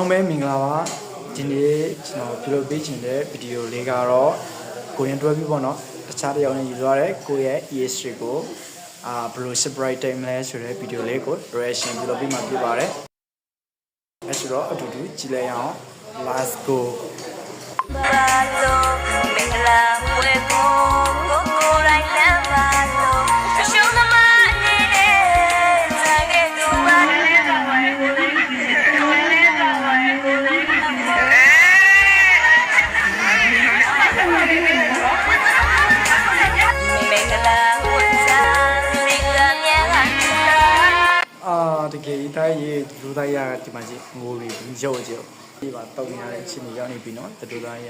အားလုံးပဲမင်္ဂလာပါဒီနေ့ကျွန်တော်ပြုလုပ်ပေးခြင်းတဲ့ဗီဒီယိုလေးကတော့ကိုရင်တွဲပြီးပေါ့နော်တခြားတစ်ယောက်နဲ့ယူသွားတဲ့ကိုရဲ့ ES3 ကိုဘယ်လို surprise time လဲဆိုတဲ့ဗီဒီယိုလေးကို reaction ပြုလုပ်ပြီးမှပြပါတယ်အဲဆိုတော့အတူတူကြည့်လိုက်အောင် let's go တကယ်တိုင်းရေးလူသားရဒီမှာကြီးငိုပြီးရုပ်ကြောဒီမှာတောက်နေရတဲ့အချိန်ကြီးရောက်နေပြီနော်တတူသားရ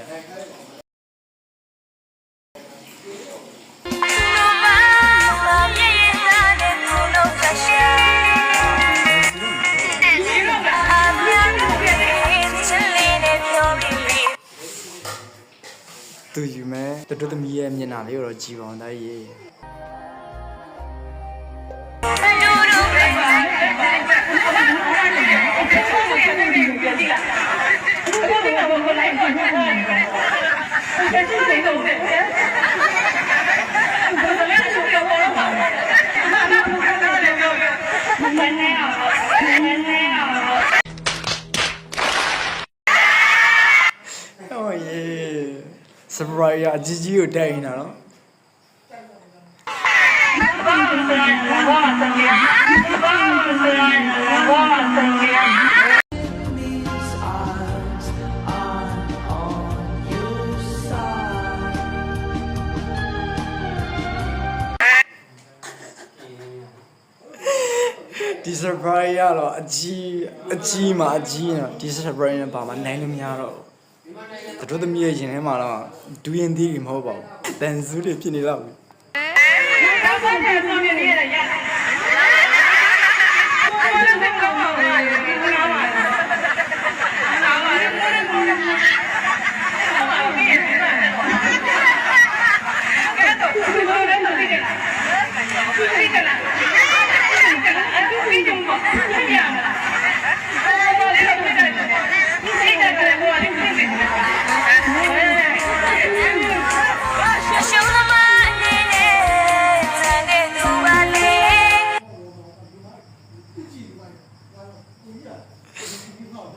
သူယူမဲ့တတူသမီးရဲ့မျက်နှာလေးကိုတော့ကြည်ပါအောင်တိုင်းရေးsurprise အကြီးကြီးကိုတိုက်နေတာနော်ဒီ surprise ရတော့အကြီးမှာအကြီးနော်ဒီ surprise နဲ့ပါမနိုင်လို့မရတော့တို့သမီးရဲ့ရင်ထဲမှာတော့ဒူရင်သေးတွေမဟုတ်ပါဘူးတန်စုတွေဖြစ်နေတော့ဘူး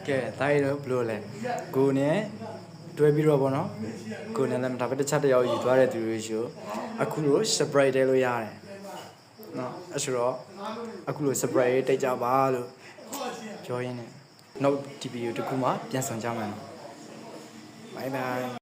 ကဲတိုင်းတော့ဘလို့လဲကိုနဲ့တွဲပြီးတော့ဗောနော်ကိုနဲ့လည်းဒါပဲတစ်ချက်တယောက်ယူသွားတဲ့သူတွေရှိအခုလို surprise တဲလို့ရတယ်နော်အဲ့ဆိုတော့အခုလို surprise တိတ်ကြပါလို့ပြောရင်းနဲ့နောက်ဒီဗီဒီယိုတစ်ခုမှပြန်ဆောင်ကြမှာနော် bye bye